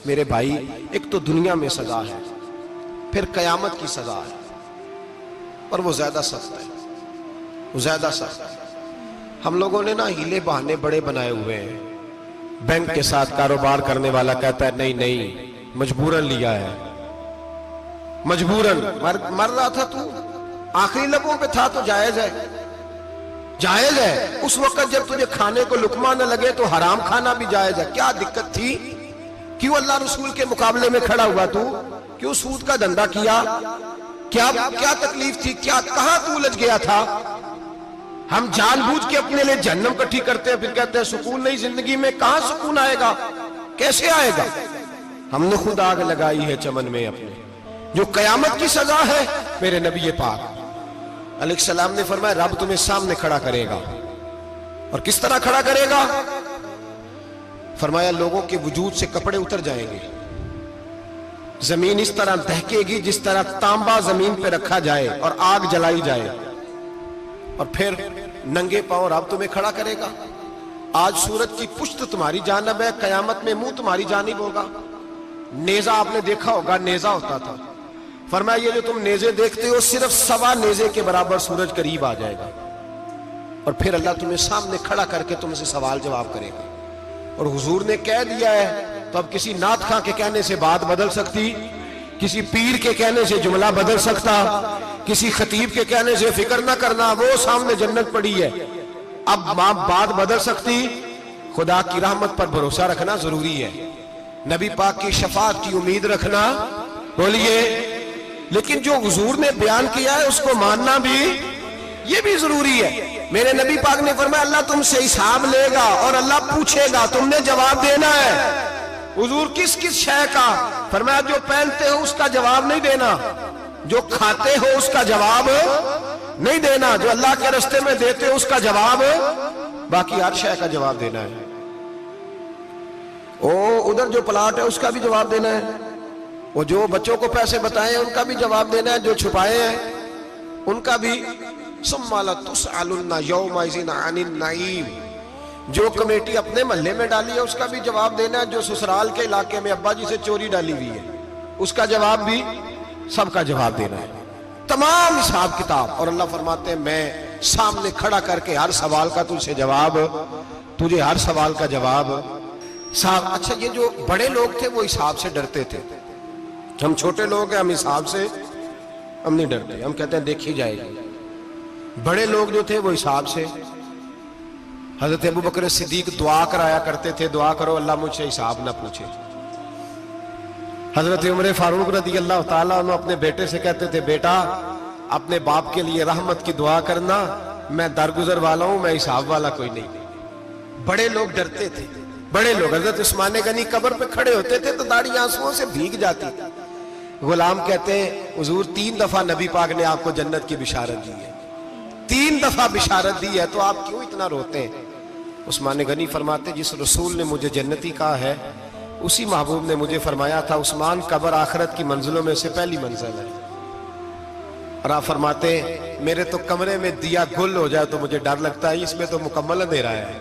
میرے بھائی، ایک تو دنیا میں سزا ہے، پھر قیامت کی سزا ہے، اور وہ زیادہ سخت ہے، وہ زیادہ سخت ہے۔ ہم لوگوں نے نا ہیلے بہانے بڑے بنائے ہوئے ہیں۔ بینک کے ساتھ کاروبار کرنے والا کہتا ہے نہیں نہیں مجبوراً لیا ہے، مجبوراً مر رہا تھا تو، آخری لبوں پہ تھا تو جائز ہے، جائز ہے۔ اس وقت جب تجھے کھانے کو لقمہ نہ لگے تو حرام کھانا بھی جائز ہے۔ کیا دقت تھی؟ کیوں اللہ رسول کے مقابلے میں کھڑا ہوا تو؟ کیوں سود کا دھندا کیا؟ کیا تکلیف تھی؟ کہاں تو الجھ گیا تھا؟ ہم جان بوجھ کے اپنے لئے جہنم کٹھی کرتے ہیں، پھر کہتے ہیں سکون نہیں زندگی میں۔ کہاں سکون آئے گا؟ کیسے آئے گا؟ ہم نے خود آگ لگائی ہے چمن میں اپنے۔ جو قیامت کی سزا ہے، میرے نبی پاک علیہ السلام نے فرمایا رب تمہیں سامنے کھڑا کرے گا۔ اور کس طرح کھڑا کرے گا؟ فرمایا لوگوں کے وجود سے کپڑے اتر جائیں گے، زمین اس طرح دہکے گی جس طرح تانبا زمین پہ رکھا جائے اور آگ جلائی جائے، اور پھر ننگے پاؤں رب تمہیں کھڑا کرے گا۔ آج سورج کی پشت تمہاری جانب ہے، قیامت میں منہ تمہاری جانب ہوگا۔ نیزہ آپ نے دیکھا ہوگا، نیزہ ہوتا تھا، فرمایا یہ جو تم نیزے دیکھتے ہو صرف 1.25 نیزے کے برابر سورج قریب آ جائے گا، اور پھر اللہ تمہیں سامنے کھڑا کر کے تم سے سوال جواب کرے گا۔ اور حضور نے کہہ دیا ہے تو اب کسی نعت خواں کے کہنے سے بات بدل سکتی، کسی پیر کے کہنے سے جملہ بدل سکتا، کسی خطیب کے کہنے سے فکر نہ کرنا وہ سامنے جنت پڑی ہے، اب بات بدل سکتی؟ خدا کی رحمت پر بھروسہ رکھنا ضروری ہے، نبی پاک کی شفاعت کی امید رکھنا، بولیے، لیکن جو حضور نے بیان کیا ہے اس کو ماننا بھی یہ بھی ضروری ہے۔ میرے نبی پاک نے فرمایا اللہ تم سے حساب لے گا اور اللہ پوچھے گا، تم نے جواب دینا ہے۔ حضور کس کس شے کا؟ فرمایا جو پہنتے ہو اس کا جواب نہیں دینا، جو کھاتے ہو اس کا جواب نہیں دینا، جو اللہ کے راستے میں دیتے ہو اس کا جواب، باقی ہر شے کا جواب دینا ہے۔ ادھر جو پلاٹ ہے اس کا بھی جواب دینا ہے، وہ جو بچوں کو پیسے بتائے ان کا بھی جواب دینا ہے، جو چھپائے ہیں ان کا بھی۔ ثم لتسألن یومئذ عن النعیم، جو کمیٹی اپنے محلے میں ڈالی ہے اس کا بھی جواب دینا ہے، جو سسرال کے علاقے میں ابا جی سے چوری ڈالی ہوئی ہے اس کا جواب بھی، سب کا جواب دینا ہے، تمام حساب کتاب۔ اور اللہ فرماتے ہیں میں سامنے کھڑا کر کے ہر سوال کا تجھ سے جواب، تجھے ہر سوال کا جواب۔ اچھا یہ جو بڑے لوگ تھے وہ حساب سے ڈرتے تھے، ہم چھوٹے لوگ ہیں ہم حساب سے ہم نہیں ڈرتے، ہم کہتے ہیں دیکھی جائے گی۔ بڑے لوگ جو تھے وہ حساب سے، حضرت ابو بکر صدیق دعا کرایا کرتے تھے، دعا کرو اللہ مجھ سے حساب نہ پوچھے۔ حضرت عمر فاروق رضی اللہ تعالیٰ عنہ اپنے بیٹے سے کہتے تھے بیٹا اپنے باپ کے لیے رحمت کی دعا کرنا، میں درگزر والا ہوں، میں حساب والا کوئی نہیں۔ بڑے لوگ ڈرتے تھے، بڑے لوگ۔ حضرت عثمان غنی قبر پہ کھڑے ہوتے تھے تو داڑھی آنسوؤں سے بھیگ جاتی تھی۔ غلام کہتے ہیں حضور 3 دفعہ نبی پاک نے آپ کو جنت کی بشارت دی ہے، 3 دفعہ بشارت دی ہے، تو آپ کیوں اتنا روتے ہیں؟ عثمان غنی فرماتے جس رسول نے مجھے جنتی کہا ہے اسی محبوب نے مجھے فرمایا تھا عثمان قبر آخرت کی منزلوں میں سے پہلی منزل ہے۔ اور آپ فرماتے میرے تو کمرے میں دیا گل ہو جائے تو مجھے ڈر لگتا ہے، اس میں تو مکمل اندھیرا ہے۔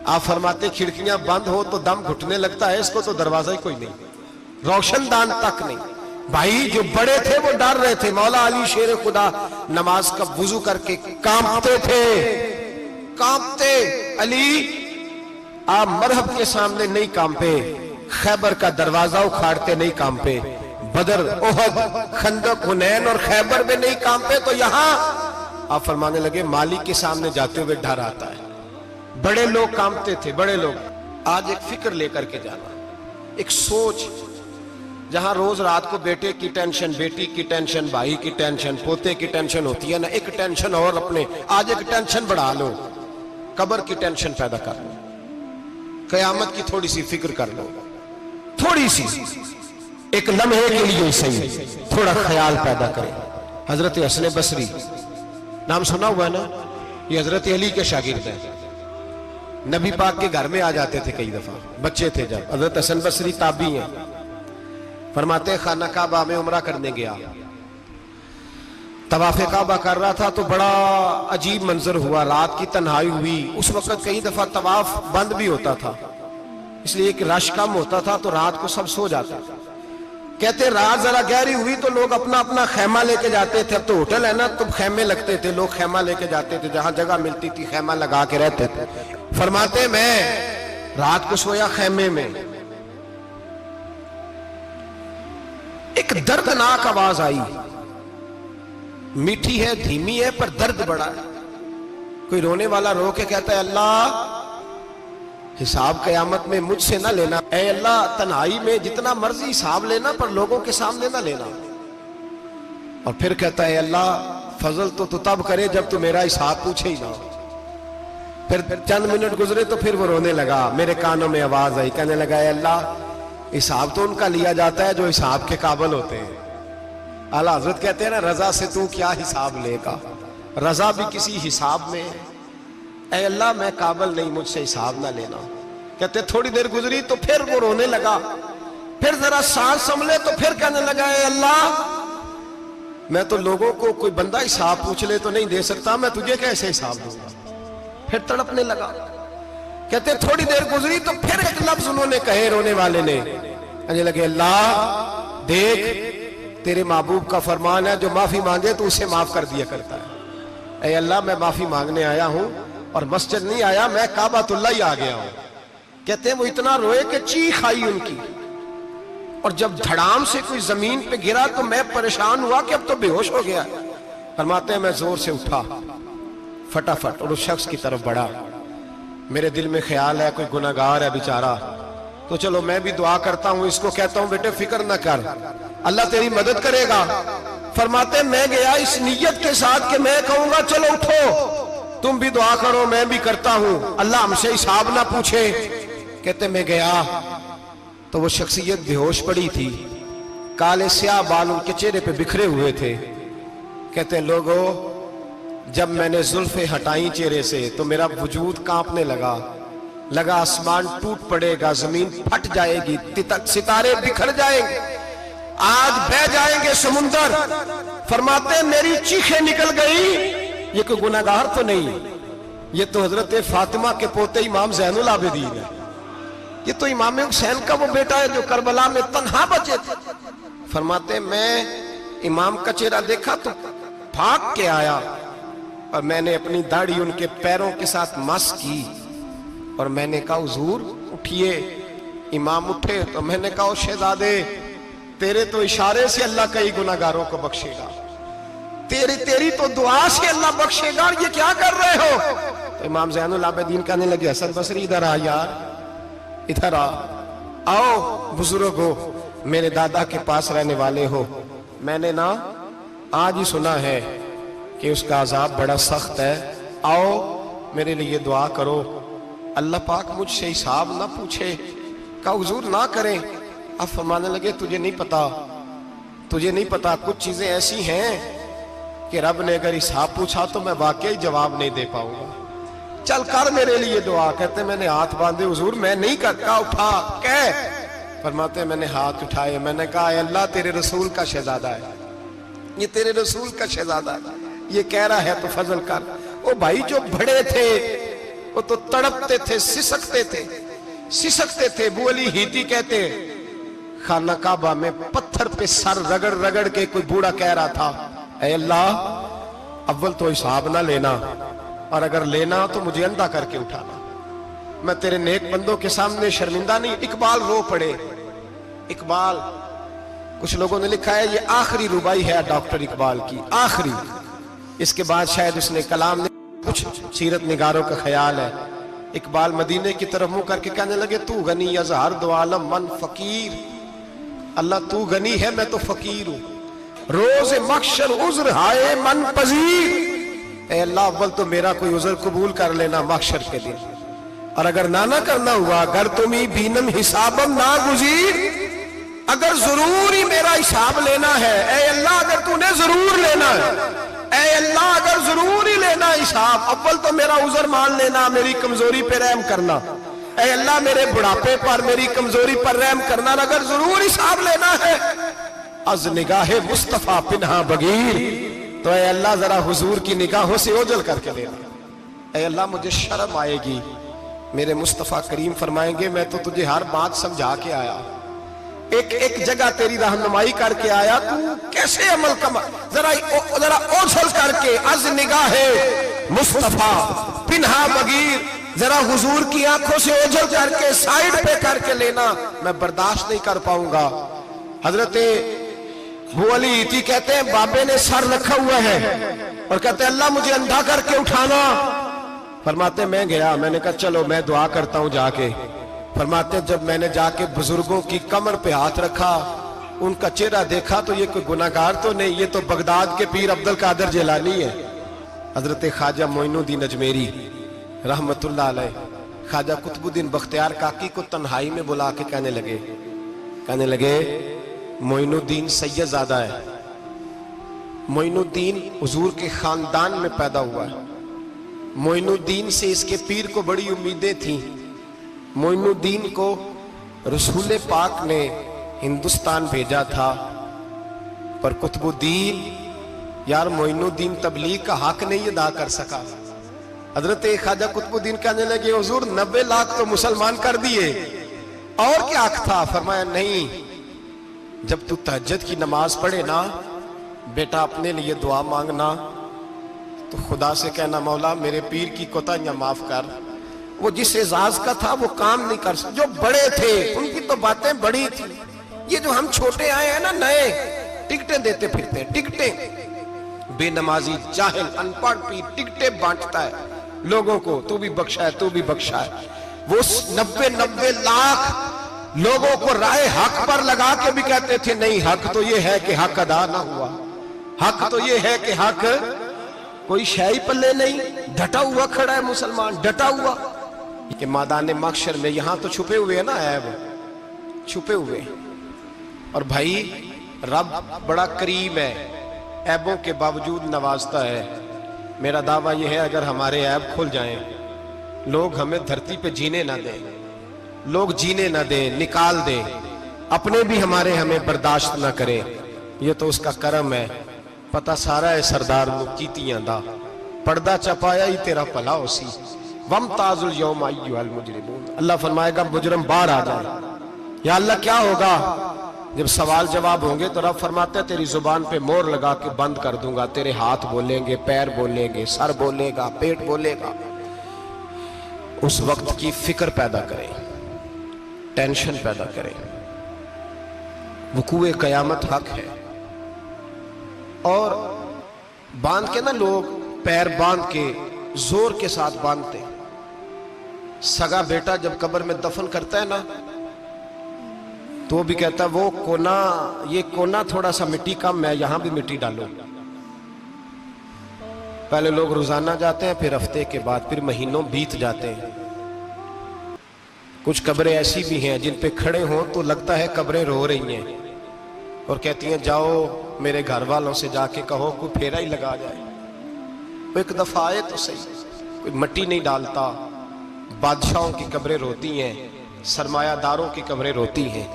آپ فرماتے کھڑکیاں بند ہو تو دم گھٹنے لگتا ہے، اس کو تو دروازہ ہی کوئی نہیں، روشن دان تک نہیں۔ بھائی جو بڑے تھے وہ ڈر رہے تھے۔ مولا علی شیر خدا نماز کا وضو کر کے کانپتے تھے، کانپتے۔ علی آپ مرحب کے سامنے نہیں کانپے، خیبر کا دروازہ اکھاڑتے نہیں کانپے، بدر احد خندق حنین اور خیبر میں نہیں کانپے، تو یہاں آپ فرمانے لگے مالک کے سامنے جاتے ہوئے ڈر آتا ہے۔ بڑے لوگ کانپتے تھے، بڑے لوگ۔ آج ایک فکر لے کر کے جانا، ایک سوچ، جہاں روز رات کو بیٹے کی ٹینشن، بیٹی کی ٹینشن، بھائی کی ٹینشن، پوتے کی ٹینشن ہوتی ہے نا، ایک ٹینشن اور اپنے آج ایک ٹینشن بڑھا لو، قبر کی ٹینشن پیدا کر لو، قیامت کی تھوڑی سی فکر کر لو، تھوڑی سی، ایک لمحے کے لیے صحیح تھوڑا خیال پیدا کرے۔ حضرت حسن بصری نام سنا ہوا ہے نا، یہ حضرت علی کے شاگرد ہیں، نبی پاک کے گھر میں آ جاتے تھے کئی دفعہ، بچے تھے جب۔ حضرت حسن بصری تابعی ہیں، فرماتے خانہ کعبہ میں عمرہ کرنے گیا، طواف کعبہ کر رہا تھا تو بڑا عجیب منظر ہوا، رات کی تنہائی ہوئی، اس وقت کئی دفعہ طواف بند بھی ہوتا تھا، اس لیے کہ رش کم ہوتا تھا تو رات کو سب سو جاتا تھا. کہتے رات ذرا گہری ہوئی تو لوگ اپنا اپنا خیمہ لے کے جاتے تھے. اب تو ہوٹل ہے نا تو خیمے لگتے تھے, لوگ خیمہ لے کے جاتے تھے, جہاں جگہ ملتی تھی خیمہ لگا کے رہتے تھے. فرماتے میں رات کو سویا خیمے میں, ایک دردناک آواز آئی, میٹھی ہے دھیمی ہے پر درد بڑا ہے. کوئی رونے والا رو کے کہتا ہے اللہ حساب قیامت میں مجھ سے نہ لینا, اے اللہ تنہائی میں جتنا مرضی حساب لینا پر لوگوں کے سامنے نہ لینا. اور پھر کہتا ہے اللہ فضل تو تب کرے جب تو میرا حساب پوچھے ہی نہ. پھر چند منٹ گزرے تو پھر وہ رونے لگا. میرے کانوں میں آواز آئی, کہنے لگا اے اللہ حساب تو ان کا لیا جاتا ہے جو حساب کے قابل ہوتے ہیں. اعلیٰ حضرت کہتے ہیں نا رضا سے تو کیا حساب لے گا, رضا بھی کسی حساب میں ہے. اے اللہ میں قابل نہیں, مجھ سے حساب نہ لینا. کہتے تھوڑی دیر گزری تو پھر وہ رونے لگا. پھر ذرا سانس سنبھلے تو پھر کہنے لگا اے اللہ میں تو لوگوں کو کوئی بندہ حساب پوچھ لے تو نہیں دے سکتا, میں تجھے کیسے حساب دوں گا. پھر تڑپنے لگا. کہتے تھوڑی دیر گزری تو پھر ایک لفظ انہوں نے کہے رونے والے نے, کہنے لگے اللہ دیکھ تیرے محبوب کا فرمان ہے جو معافی مانگے تو اسے معاف کر دیا کرتا ہے. اے اللہ میں معافی مانگنے آیا ہوں اور مسجد نہیں آیا, میں کعبۃ اللہ ہی آ گیا ہوں. کہتے ہیں وہ اتنا روئے کہ چیخ آئی ان کی, اور جب دھڑام سے کوئی زمین پہ گرا تو میں پریشان ہوا کہ اب تو بے ہوش ہو گیا. فرماتے ہیں میں زور سے اٹھا فٹافٹ اور اس شخص کی طرف بڑھا. میرے دل میں خیال ہے کوئی گناہگار ہے بیچارہ, تو چلو میں بھی دعا کرتا ہوں, اس کو کہتا ہوں بیٹے فکر نہ کر اللہ تیری مدد کرے گا. فرماتے میں گیا اس نیت کے ساتھ کہ میں کہوں گا چلو اٹھو تم بھی دعا کرو میں بھی کرتا ہوں, اللہ ہم سے حساب نہ پوچھے. کہتے میں گیا تو وہ شخصیت بے ہوش پڑی تھی, کالے سیاہ بال ان کے چہرے پہ بکھرے ہوئے تھے. کہتے لوگو جب میں نے زلفیں ہٹائیں چہرے سے تو میرا وجود کانپنے لگا آسمان ٹوٹ پڑے گا, زمین پھٹ جائے گی, ستارے بکھر جائیں گے, آج بہ جائیں گے سمندر. فرماتے میری چیخیں نکل گئی, یہ کوئی گناہگار تو نہیں, یہ تو حضرت فاطمہ کے پوتے امام زین العابدین ہے, یہ تو امام حسین کا وہ بیٹا ہے جو کربلا میں تنہا بچے تھے. فرماتے میں امام کا چہرہ دیکھا تو بھاگ کے آیا اور میں نے اپنی داڑھی ان کے پیروں کے ساتھ مس کی اور میں نے کہا حضور اٹھئے. امام اٹھے تو میں نے کہا شہزادے تیرے تو اشارے سے اللہ کئی گناہگاروں کو بخشے گا, تیری تو دعا سے اللہ بخشے گا, یہ کیا کر رہے ہو. تو امام زین العابدین کہنے لگے حسن بصری ادھر آ یار, ادھر آؤ بزرگ ہو, میرے دادا کے پاس رہنے والے ہو, میں نے نا آج ہی سنا ہے کہ اس کا عذاب بڑا سخت ہے, آؤ میرے لیے دعا کرو اللہ پاک مجھ سے حساب نہ پوچھے. کہا حضور نہ کریں. اب فرمانے لگے تجھے نہیں پتا کچھ چیزیں ایسی ہیں کہ رب نے اگر حساب پوچھا تو میں واقعی جواب نہیں دے پاؤں گا, چل کر میرے لیے دعا. کہتے میں نے ہاتھ باندھے حضور میں نہیں کرتا, اٹھا کہہ. فرماتے میں نے ہاتھ اٹھائے, میں نے کہا اے اللہ تیرے رسول کا شہزادہ ہے, یہ تیرے رسول کا شہزادہ ہے, یہ کہہ رہا ہے تو فضل کر. وہ بھائی جو بڑے تھے وہ تو تڑپتے تھے, سسکتے تھے. ابو علی ہیتی کہتے خانہ کعبہ میں پتھر پہ سر رگڑ رگڑ کے کوئی بوڑھا کہہ رہا تھا اے اللہ اول تو حساب نہ لینا, اور اگر لینا تو مجھے اندھا کر کے اٹھانا, میں تیرے نیک بندوں کے سامنے شرمندہ نہیں. اقبال رو پڑے. اقبال کچھ لوگوں نے لکھا ہے یہ آخری ربائی ہے ڈاکٹر اقبال کی, آخری. اس کے بعد شاید اس نے کلام نے, کچھ سیرت نگاروں کا خیال ہے. اقبال مدینے کی طرف منہ کر کے کہنے لگے تو غنی ازہر دو عالم من فقیر, اللہ تو غنی ہے میں تو فقیر ہوں, روز محشر عذر ہائے من پذیر. اے اللہ اول تو میرا کوئی عذر قبول کر لینا محشر کے دن, اور اگر نہ کرنا ہوا اگر تمہیں بینم حسابم نہ گزیر, اگر ضرور ہی میرا حساب لینا ہے اے اللہ اگر تو نے ضرور لینا ہے, اے اللہ اگر ضرور ہی لینا حساب اول تو میرا عذر مان لینا, میری کمزوری پہ رحم کرنا, اے اللہ میرے بڑھاپے پر میری کمزوری پر رحم کرنا, اگر ضرور حساب لینا ہے از نگاہ مصطفیٰ پنہا بغیر تو اے اللہ ذرا حضور کی نگاہوں سے اوجل کر کے لینا. اے اللہ مجھے شرم آئے گی میرے مصطفیٰ کریم فرمائیں گے میں تو تجھے ہر بات سمجھا کے آیا، ایک ایک جگہ تیری رہنمائی کر کے آیا، تو کیسے عمل کما، ذرا اوجھل کر کے از نگاہ مصطفیٰ پنہا بغیر، ذرا حضور کی آنکھوں سے اوجھل کر کے سائیڈ پہ کر کے لینا، میں برداشت نہیں کر پاؤں گا۔ حضرت ابو علی ایتی کہتے ہیں بابے نے سر رکھا ہوا ہے اور کہتے ہیں اللہ مجھے اندھا کر کے اٹھانا، فرماتے میں گیا، میں نے کہا چلو میں دعا کرتا ہوں جا کے، فرماتے جب میں نے جا کے بزرگوں کی کمر پہ ہاتھ رکھا، ان کا چہرہ دیکھا تو یہ کوئی گناہگار تو نہیں، یہ تو بغداد کے پیر عبد القادر جیلانی ہے۔ حضرت خواجہ معین الدین اجمیری رحمت اللہ علیہ خواجہ قطب الدین بختیار کاکی کو تنہائی میں بلا کے کہنے لگے معین الدین سید زادہ ہے، معین الدین حضور کے خاندان میں پیدا ہوا ہے، معین الدین سے اس کے پیر کو بڑی امیدیں تھیں، معین الدین کو رسول پاک نے ہندوستان بھیجا تھا، پر قطب الدین یار معین الدین تبلیغ کا حق نہیں ادا کر سکا۔ حضرت خواجہ قطب الدین کہنے لگے حضور 90 لاکھ تو مسلمان کر دیے، اور کیا حق تھا؟ فرمایا نہیں، جب تو تہجد کی نماز پڑھے نا بیٹا اپنے لیے دعا مانگنا تو خدا سے کہنا مولا میرے پیر کی کوتاہیاں معاف کر، وہ جس اعزاز کا تھا وہ کام نہیں کر سکتا، جو بڑے تھے ان کی تو باتیں بڑی تھی، یہ جو ہم چھوٹے آئے ہیں نا نئے ٹکٹیں دیتے پھرتے، ٹکٹیں، بے نمازی جاہل ان پڑھ پیر ٹکٹیں بانٹتا ہے لوگوں کو، تو بھی بخشا ہے تو بھی بخشا ہے، وہ 90 لاکھ لوگوں کو رائے حق پر لگا کے بھی کہتے تھے نہیں حق تو یہ ہے کہ حق ادا نہ ہوا، حق تو یہ ہے کہ حق کوئی شے پلے نہیں، ڈٹا ہوا کھڑا ہے مسلمان، ڈٹا ہوا کہ میدان محشر میں یہاں تو چھپے ہوئے ہیں نا عیب، چھپے ہوئے، اور بھائی رب بڑا کریم ہے، عیبوں کے باوجود نوازتا ہے۔ میرا دعویٰ یہ ہے اگر ہمارے عیب کھل جائیں، لوگ ہمیں دھرتی پہ جینے نہ دیں، لوگ جینے نہ دیں، نکال دیں، اپنے بھی ہمیں برداشت نہ کریں، یہ تو اس کا کرم ہے۔ پتہ سارا ہے سردار کیتیاں دا پردہ چپایا ہی تیرا پلا ہو سی وَامْتَازُ الْيَوْمَ أَيُّهَا الْمُجْرِمُونَ، اللہ فرمائے گا مجرم باہر آ جائے، یا اللہ کیا ہوگا؟ جب سوال جواب ہوں گے تو رب فرماتا ہے تیری زبان پہ مور لگا کے بند کر دوں گا، تیرے ہاتھ بولیں گے، پیر بولیں گے، سر بولے گا، پیٹ بولے گا۔ اس وقت کی فکر پیدا کریں، ٹینشن پیدا کریں، وقوع قیامت حق ہے، اور باندھ کے نا لوگ پیر باندھ کے زور کے ساتھ باندھتے، سگا بیٹا جب قبر میں دفن کرتا ہے نا تو وہ بھی کہتا ہے وہ کونا، یہ کونا تھوڑا سا مٹی کم ہے، یہاں بھی مٹی ڈالو۔ پہلے لوگ روزانہ جاتے ہیں، پھر ہفتے کے بعد، پھر مہینوں بیت جاتے ہیں۔ کچھ قبریں ایسی بھی ہیں جن پہ کھڑے ہوں تو لگتا ہے قبریں رو رہی ہیں اور کہتی ہیں جاؤ میرے گھر والوں سے جا کے کہو کوئی پھیرا ہی لگا جائے، وہ ایک دفعہ آئے تو صحیح، کوئی مٹی نہیں ڈالتا۔ بادشاہوں کی قبریں روتی ہیں، سرمایہ داروں کی قبریں روتی ہیں،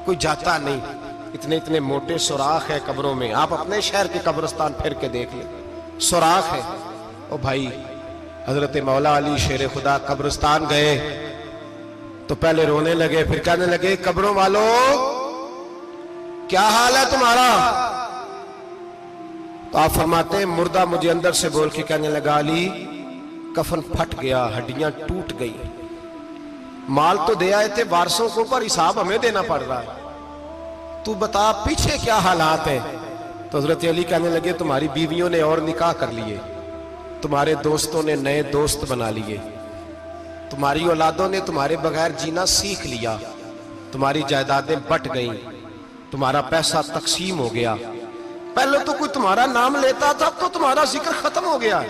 کوئی جاتا نہیں، اتنے موٹے سوراخ ہے قبروں میں، آپ اپنے شہر کے قبرستان پھر کے دیکھ لیں، سوراخ ہے۔ او بھائی حضرت مولا علی شیر خدا قبرستان گئے تو پہلے رونے لگے، پھر کہنے لگے قبروں والوں کیا حال ہے تمہارا؟ تو آپ فرماتے ہیں مردہ مجھے اندر سے بول کے کہنے لگا علی کفن پھٹ گیا، ہڈیاں ٹوٹ گئی، مال تو دے آئے تھے وارثوں کو پر حساب ہمیں دینا پڑ رہا ہے، تو بتا پیچھے کیا حالات ہیں؟ تو حضرت علی کہنے لگے تمہاری بیویوں نے اور نکاح کر لیے، تمہارے دوستوں نے نئے دوست بنا لیے، تمہاری اولادوں نے تمہارے بغیر جینا سیکھ لیا، تمہاری جائیدادیں بٹ گئیں، تمہارا پیسہ تقسیم ہو گیا، پہلے تو کوئی تمہارا نام لیتا تھا، اب تو تمہارا ذکر ختم ہو گیا،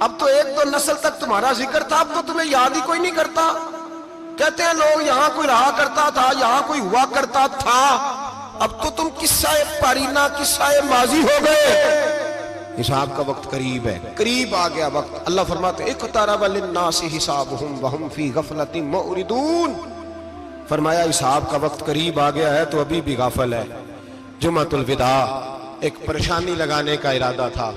اب تو ایک دو نسل تک تمہارا ذکر تھا، اب تو تمہیں یاد ہی کوئی نہیں کرتا۔ کہتے ہیں لوگ یہاں کوئی رہا کرتا تھا، یہاں کوئی ہوا کرتا تھا، اب تو تم قصہ پارینہ قصہ ماضی ہو گئے، حساب کا وقت قریب ہے، قریب آ گیا وقت۔ اللہ فرماتے ہیں اقترب للناس حسابهم وهم فی غفلۃ معرضون، فرمایا حساب کا وقت قریب آ گیا ہے تو ابھی بھی غافل ہے۔ جمعۃ الوداع ایک پریشانی لگانے کا ارادہ تھا،